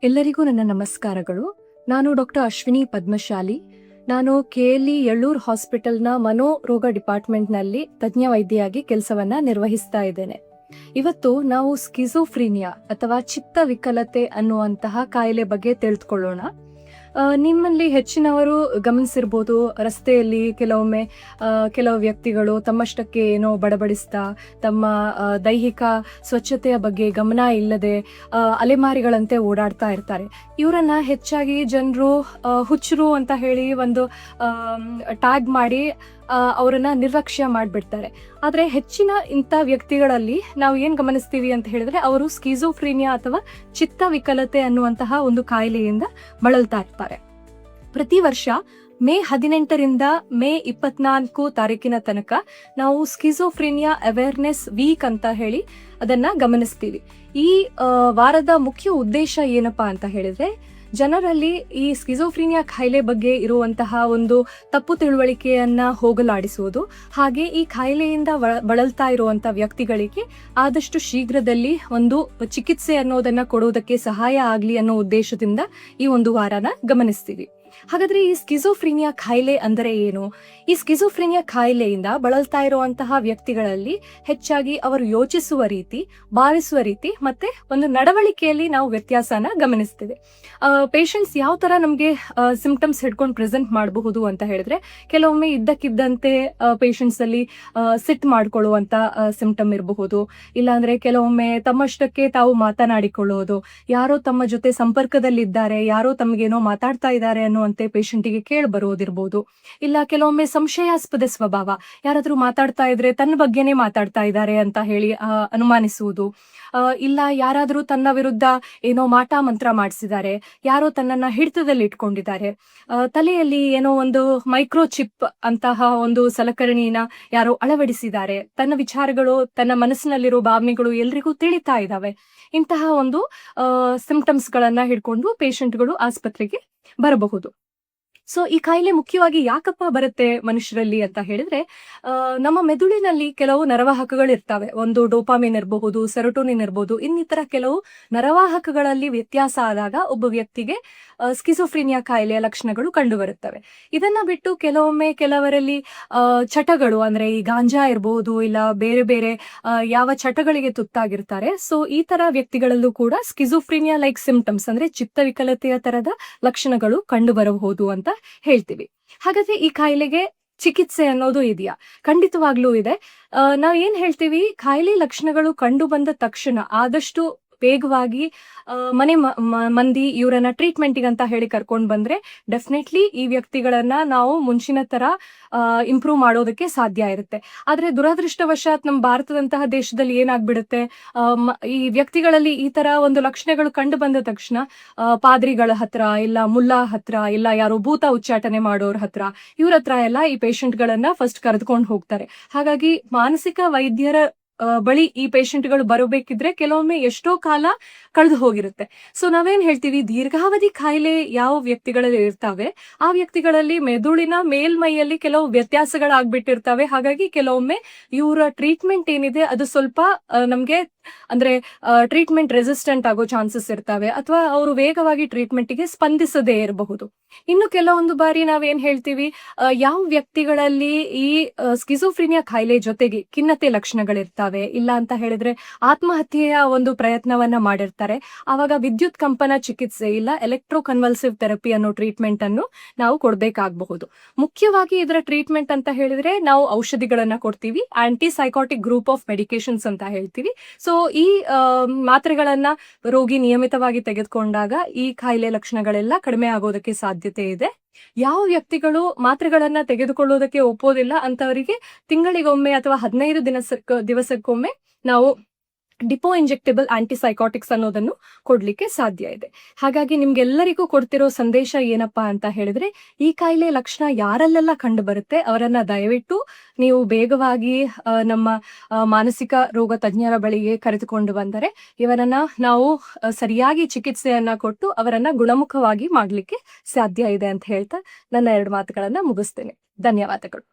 ಎಲ್ಲರಿಗೂ ನನ್ನ ನಮಸ್ಕಾರಗಳು. ನಾನು ಡಾಕ್ಟರ್ ಅಶ್ವಿನಿ ಪದ್ಮಶಾಲಿ. ನಾನು KLE ಯಳ್ಳೂರು ಹಾಸ್ಪಿಟಲ್ನ ಮನೋರೋಗ ಡಿಪಾರ್ಟ್ಮೆಂಟ್ನಲ್ಲಿ ತಜ್ಞ ವೈದ್ಯೆಯಾಗಿ ಕೆಲಸವನ್ನ ನಿರ್ವಹಿಸ್ತಾ ಇದ್ದೇನೆ. ಇವತ್ತು ನಾವು ಸ್ಕಿಜೋಫ್ರೀನಿಯಾ ಅಥವಾ ಚಿತ್ತ ವಿಕಲತೆ ಅನ್ನುವಂತಹ ಕಾಯಿಲೆ ಬಗ್ಗೆ ತಿಳಿದುಕೊಳ್ಳೋಣ. ನಿಮ್ಮಲ್ಲಿ ಹೆಚ್ಚಿನವರು ಗಮನಿಸಿರ್ಬೋದು, ರಸ್ತೆಯಲ್ಲಿ ಕೆಲವೊಮ್ಮೆ ಕೆಲವು ವ್ಯಕ್ತಿಗಳು ತಮ್ಮಷ್ಟಕ್ಕೆ ಏನೋ ಬಡಬಡಿಸ್ತಾ ತಮ್ಮ ದೈಹಿಕ ಸ್ವಚ್ಛತೆಯ ಬಗ್ಗೆ ಗಮನ ಇಲ್ಲದೆ ಅಲೆಮಾರಿಗಳಂತೆ ಓಡಾಡ್ತಾ ಇರ್ತಾರೆ. ಇವರನ್ನ ಹೆಚ್ಚಾಗಿ ಜನರು ಹುಚ್ಚರು ಅಂತ ಹೇಳಿ ಒಂದು ಟ್ಯಾಗ್ ಮಾಡಿ ಅವರನ್ನ ನಿರ್ಲಕ್ಷ್ಯ ಮಾಡಿಬಿಡ್ತಾರೆ. ಆದರೆ ಹೆಚ್ಚಿನ ಇಂಥ ವ್ಯಕ್ತಿಗಳಲ್ಲಿ ನಾವು ಏನು ಗಮನಿಸ್ತೀವಿ ಅಂತ ಹೇಳಿದ್ರೆ, ಅವರು ಸ್ಕಿಜೋಫ್ರೀನಿಯಾ ಅಥವಾ ಚಿತ್ತ ವಿಕಲತೆ ಅನ್ನುವಂತಹ ಒಂದು ಕಾಯಿಲೆಯಿಂದ ಬಳಲ್ತಾ ಇರ್ತಾರೆ. ಪ್ರತಿ ವರ್ಷ ಮೇ 18ರಿಂದ ಮೇ 24 ತಾರೀಕಿನ ತನಕ ನಾವು ಸ್ಕಿಜೋಫ್ರೀನಿಯಾ ಅವೇರ್ನೆಸ್ ವೀಕ್ ಅಂತ ಹೇಳಿ ಅದನ್ನ ಗಮನಿಸ್ತೀವಿ. ಈ ವಾರದ ಮುಖ್ಯ ಉದ್ದೇಶ ಏನಪ್ಪಾ ಅಂತ ಹೇಳಿದ್ರೆ, ಜನರಲ್ಲಿ ಈ ಸ್ಕಿಜೋಫ್ರೀನಿಯಾ ಕಾಯಿಲೆ ಬಗ್ಗೆ ಇರುವಂತಹ ಒಂದು ತಪ್ಪು ತಿಳುವಳಿಕೆಯನ್ನ ಹೋಗಲಾಡಿಸುವುದು, ಹಾಗೆ ಈ ಕಾಯಿಲೆಯಿಂದ ಬಳಲ್ತಾ ಇರುವಂತ ವ್ಯಕ್ತಿಗಳಿಗೆ ಆದಷ್ಟು ಶೀಘ್ರದಲ್ಲಿ ಒಂದು ಚಿಕಿತ್ಸೆ ಅನ್ನೋದನ್ನ ಕೊಡೋದಕ್ಕೆ ಸಹಾಯ ಆಗ್ಲಿ ಅನ್ನೋ ಉದ್ದೇಶದಿಂದ ಈ ಒಂದು ವಾರನ ಗಮನಿಸ್ತೀವಿ. ಹಾಗಾದ್ರೆ ಈ ಸ್ಕಿಜೋಫ್ರೀನಿಯಾ ಕಾಯಿಲೆ ಅಂದರೆ ಏನು? ಈ ಸ್ಕಿಜೋಫ್ರೀನಿಯಾ ಕಾಯಿಲೆಯಿಂದ ಬಳಲ್ತಾ ಇರುವಂತಹ ವ್ಯಕ್ತಿಗಳಲ್ಲಿ ಹೆಚ್ಚಾಗಿ ಅವರು ಯೋಚಿಸುವ ರೀತಿ, ಭಾವಿಸುವ ರೀತಿ ಮತ್ತೆ ಒಂದು ನಡವಳಿಕೆಯಲ್ಲಿ ನಾವು ವ್ಯತ್ಯಾಸನ ಗಮನಿಸ್ತೀವಿ. ಪೇಷಂಟ್ಸ್ ಯಾವ ತರ ನಮಗೆ ಸಿಂಪ್ಟಮ್ಸ್ ಹಿಡ್ಕೊಂಡು ಪ್ರೆಸೆಂಟ್ ಮಾಡಬಹುದು ಅಂತ ಹೇಳಿದ್ರೆ, ಕೆಲವೊಮ್ಮೆ ಇದ್ದಕ್ಕಿದ್ದಂತೆ ಪೇಷಂಟ್ಸ್ ಅಲ್ಲಿ ಸಿಟ್ ಮಾಡ್ಕೊಳ್ಳುವಂತ ಸಿಂಪ್ಟಮ್ ಇರಬಹುದು. ಇಲ್ಲಾಂದ್ರೆ ಕೆಲವೊಮ್ಮೆ ತಮ್ಮಷ್ಟಕ್ಕೆ ತಾವು ಮಾತನಾಡಿಕೊಳ್ಳೋದು, ಯಾರೋ ತಮ್ಮ ಜೊತೆ ಸಂಪರ್ಕದಲ್ಲಿದ್ದಾರೆ, ಯಾರೋ ತಮಗೇನೋ ಮಾತಾಡ್ತಾ ಇದ್ದಾರೆ ಅನ್ನುವಂತೆ ಪೇಷಂಟಿಗೆ ಕೇಳಿ ಬರೋದಿರ್ಬೋದು. ಇಲ್ಲ ಕೆಲವೊಮ್ಮೆ ಸಂಶಯಾಸ್ಪದ ಸ್ವಭಾವ, ಯಾರಾದ್ರೂ ಮಾತಾಡ್ತಾ ಇದ್ರೆ ತನ್ನ ಬಗ್ಗೆನೇ ಮಾತಾಡ್ತಾ ಇದ್ದಾರೆ ಅಂತ ಹೇಳಿ ಅನುಮಾನಿಸುವುದು. ಇಲ್ಲ ಯಾರಾದ್ರೂ ತನ್ನ ವಿರುದ್ಧ ಏನೋ ಮಾಟ ಮಂತ್ರ ಮಾಡಿಸಿದ್ದಾರೆ, ಯಾರೋ ತನ್ನನ್ನ ಹಿಡಿತದಲ್ಲಿ ಇಟ್ಕೊಂಡಿದ್ದಾರೆ, ತಲೆಯಲ್ಲಿ ಏನೋ ಒಂದು ಮೈಕ್ರೋಚಿಪ್ ಅಂತಹ ಒಂದು ಸಲಕರಣೆಯನ್ನ ಯಾರೋ ಅಳವಡಿಸಿದ್ದಾರೆ, ತನ್ನ ವಿಚಾರಗಳು ತನ್ನ ಮನಸ್ಸಿನಲ್ಲಿರೋ ಭಾವನೆಗಳು ಎಲ್ರಿಗೂ ತಿಳಿತಾ ಇದ್ದಾವೆ. ಇಂತಹ ಒಂದು ಸಿಂಪ್ಟಮ್ಸ್ ಗಳನ್ನ ಹಿಡ್ಕೊಂಡು ಪೇಷಂಟ್ಗಳು ಆಸ್ಪತ್ರೆಗೆ ಬರಬಹುದು. ಸೊ ಈ ಕಾಯಿಲೆ ಮುಖ್ಯವಾಗಿ ಯಾಕಪ್ಪ ಬರುತ್ತೆ ಮನುಷ್ಯರಲ್ಲಿ ಅಂತ ಹೇಳಿದ್ರೆ, ನಮ್ಮ ಮೆದುಳಿನಲ್ಲಿ ಕೆಲವು ನರವಾಹಕಗಳು ಇರ್ತವೆ. ಒಂದು ಡೋಪಾಮಿನ್ ಇರಬಹುದು, ಸೆರೋಟೋನಿನ್ ಇರಬಹುದು, ಇನ್ನಿತರ ಕೆಲವು ನರವಾಹಕಗಳಲ್ಲಿ ವ್ಯತ್ಯಾಸ ಆದಾಗ ಒಬ್ಬ ವ್ಯಕ್ತಿಗೆ ಸ್ಕಿಜೋಫ್ರೀನಿಯಾ ಕಾಯಿಲೆಯ ಲಕ್ಷಣಗಳು ಕಂಡು ಬರುತ್ತವೆ. ಇದನ್ನ ಬಿಟ್ಟು ಕೆಲವೊಮ್ಮೆ ಕೆಲವರಲ್ಲಿ ಚಟಗಳು, ಅಂದ್ರೆ ಈ ಗಾಂಜಾ ಇರಬಹುದು, ಇಲ್ಲ ಬೇರೆ ಬೇರೆ ಯಾವ ಚಟಗಳಿಗೆ ತುತ್ತಾಗಿರ್ತಾರೆ. ಸೊ ಈ ತರ ವ್ಯಕ್ತಿಗಳಲ್ಲೂ ಕೂಡ ಸ್ಕಿಜೋಫ್ರೀನಿಯಾ ಲೈಕ್ ಸಿಂಪ್ಟಮ್ಸ್ ಅಂದ್ರೆ ಚಿತ್ತ ವಿಕಲತೆಯ ತರದ ಲಕ್ಷಣಗಳು ಕಂಡು ಬರಬಹುದು ಅಂತ ಹೇಳ್ತೀವಿ. ಹಾಗಾದ್ರೆ ಈ ಕಾಯಿಲೆಗೆ ಚಿಕಿತ್ಸೆ ಅನ್ನೋದು ಇದೆಯಾ? ಖಂಡಿತವಾಗ್ಲೂ ಇದೆ. ನಾವ್ ಏನ್ ಹೇಳ್ತೀವಿ, ಕಾಯಿಲೆ ಲಕ್ಷಣಗಳು ಕಂಡು ಬಂದ ತಕ್ಷಣ ಆದಷ್ಟು ವೇಗವಾಗಿ ಮನೆ ಮಂದಿ ಇವರನ್ನ ಟ್ರೀಟ್ಮೆಂಟಿಗೆ ಅಂತ ಹೇಳಿ ಕರ್ಕೊಂಡು ಬಂದ್ರೆ ಡೆಫಿನೆಟ್ಲಿ ಈ ವ್ಯಕ್ತಿಗಳನ್ನ ನಾವು ಮುಂಚಿನ ತರ ಇಂಪ್ರೂವ್ ಮಾಡೋದಕ್ಕೆ ಸಾಧ್ಯ ಇರುತ್ತೆ. ಆದ್ರೆ ದುರದೃಷ್ಟವಶಾತ್ ನಮ್ಮ ಭಾರತದಂತಹ ದೇಶದಲ್ಲಿ ಏನಾಗ್ಬಿಡುತ್ತೆ, ಈ ವ್ಯಕ್ತಿಗಳಲ್ಲಿ ಈ ತರ ಒಂದು ಲಕ್ಷಣಗಳು ಕಂಡು ಬಂದ ತಕ್ಷಣ ಪಾದ್ರಿಗಳ ಹತ್ರ, ಇಲ್ಲ ಮುಲ್ಲಾ ಹತ್ರ, ಇಲ್ಲ ಯಾರೋ ಭೂತ ಉಚ್ಚಾಟನೆ ಮಾಡೋರ್ ಹತ್ರ, ಇವ್ರ ಹತ್ರ ಎಲ್ಲ ಈ ಪೇಷಂಟ್ಗಳನ್ನ ಫಸ್ಟ್ ಕರೆದುಕೊಂಡು ಹೋಗ್ತಾರೆ. ಹಾಗಾಗಿ ಮಾನಸಿಕ ವೈದ್ಯರ ಬಳಿ ಈ ಪೇಷಂಟ್ಗಳು ಬರಬೇಕಿದ್ರೆ ಕೆಲವೊಮ್ಮೆ ಎಷ್ಟೋ ಕಾಲ ಕಳೆದು ಹೋಗಿರುತ್ತೆ. ಸೊ ನಾವೇನ್ ಹೇಳ್ತೀವಿ, ದೀರ್ಘಾವಧಿ ಕಾಯಿಲೆ ಯಾವ ವ್ಯಕ್ತಿಗಳಲ್ಲಿ ಇರ್ತಾವೆ ಆ ವ್ಯಕ್ತಿಗಳಲ್ಲಿ ಮೆದುಳಿನ ಮೇಲ್ಮೈಯಲ್ಲಿ ಕೆಲವು ವ್ಯತ್ಯಾಸಗಳಾಗ್ಬಿಟ್ಟಿರ್ತವೆ. ಹಾಗಾಗಿ ಕೆಲವೊಮ್ಮೆ ಇವರ ಟ್ರೀಟ್ಮೆಂಟ್ ಏನಿದೆ ಅದು ಸ್ವಲ್ಪ ನಮ್ಗೆ ಅಂದ್ರೆ ಟ್ರೀಟ್ಮೆಂಟ್ ರೆಸಿಸ್ಟೆಂಟ್ ಆಗೋ ಚಾನ್ಸಸ್ ಇರ್ತವೆ, ಅಥವಾ ಅವರು ವೇಗವಾಗಿ ಟ್ರೀಟ್ಮೆಂಟ್ಗೆ ಸ್ಪಂದಿಸದೇ ಇರಬಹುದು. ಇನ್ನು ಕೆಲವೊಂದು ಬಾರಿ ನಾವೇನ್ ಹೇಳ್ತೀವಿ, ಯಾವ ವ್ಯಕ್ತಿಗಳಲ್ಲಿ ಈ ಸ್ಕಿಜೋಫ್ರೀನಿಯಾ ಕಾಯಿಲೆ ಜೊತೆಗೆ ಖಿನ್ನತೆ ಲಕ್ಷಣಗಳಿರ್ತಾವೆ, ಇಲ್ಲ ಅಂತ ಹೇಳಿದ್ರೆ ಆತ್ಮಹತ್ಯೆಯ ಒಂದು ಪ್ರಯತ್ನವನ್ನ ಮಾಡಿರ್ತಾರೆ, ಆವಾಗ ವಿದ್ಯುತ್ ಕಂಪನ ಚಿಕಿತ್ಸೆ ಇಲ್ಲ ಎಲೆಕ್ಟ್ರೋ ಕನ್ವಲ್ಸಿವ್ ಥೆರಪಿ ಅನ್ನೋ ಟ್ರೀಟ್ಮೆಂಟ್ ಅನ್ನು ನಾವು ಕೊಡ್ಬೇಕಾಗಬಹುದು. ಮುಖ್ಯವಾಗಿ ಇದರ ಟ್ರೀಟ್ಮೆಂಟ್ ಅಂತ ಹೇಳಿದ್ರೆ ನಾವು ಔಷಧಿಗಳನ್ನ ಕೊಡ್ತೀವಿ, anti psychotic group of medications ಅಂತ ಹೇಳ್ತೀವಿ. ಸೊ ಈ ಮಾತ್ರೆಗಳನ್ನ ರೋಗಿ ನಿಯಮಿತವಾಗಿ ತೆಗೆದುಕೊಂಡಾಗ ಈ ಕಾಯಿಲೆ ಲಕ್ಷಣಗಳೆಲ್ಲ ಕಡಿಮೆ ಆಗೋದಕ್ಕೆ ಸಾಧ್ಯತೆ ಇದೆ. ಯಾವ ವ್ಯಕ್ತಿಗಳು ಮಾತ್ರೆಗಳನ್ನ ತೆಗೆದುಕೊಳ್ಳೋದಕ್ಕೆ ಒಪ್ಪೋದಿಲ್ಲ ಅಂತವರಿಗೆ ತಿಂಗಳಿಗೊಮ್ಮೆ ಅಥವಾ 15 ದಿವಸಕ್ಕೊಮ್ಮೆ ನಾವು ಡಿಪೋ ಇಂಜೆಕ್ಟಬಲ್ ಆಂಟಿಸೈಕಾಟಿಕ್ಸ್ ಅನ್ನೋದನ್ನು ಕೊಡ್ಲಿಕ್ಕೆ ಸಾಧ್ಯ ಇದೆ. ಹಾಗಾಗಿ ನಿಮ್ಗೆಲ್ಲರಿಗೂ ಕೊಡ್ತಿರೋ ಸಂದೇಶ ಏನಪ್ಪಾ ಅಂತ ಹೇಳಿದ್ರೆ, ಈ ಕಾಯಿಲೆ ಲಕ್ಷಣ ಯಾರಲ್ಲೆಲ್ಲ ಕಂಡು ಬರುತ್ತೆ ಅವರನ್ನ ದಯವಿಟ್ಟು ನೀವು ಬೇಗವಾಗಿ ನಮ್ಮ ಮಾನಸಿಕ ರೋಗ ತಜ್ಞರ ಬಳಿಗೆ ಕರೆದುಕೊಂಡು ಬಂದರೆ ಇವರನ್ನ ನಾವು ಸರಿಯಾಗಿ ಚಿಕಿತ್ಸೆಯನ್ನ ಕೊಟ್ಟು ಅವರನ್ನ ಗುಣಮುಖವಾಗಿ ಮಾಡ್ಲಿಕ್ಕೆ ಸಾಧ್ಯ ಇದೆ ಅಂತ ಹೇಳ್ತಾ ನನ್ನ 2 ಮಾತುಗಳನ್ನ ಮುಗಿಸ್ತೇನೆ. ಧನ್ಯವಾದಗಳು.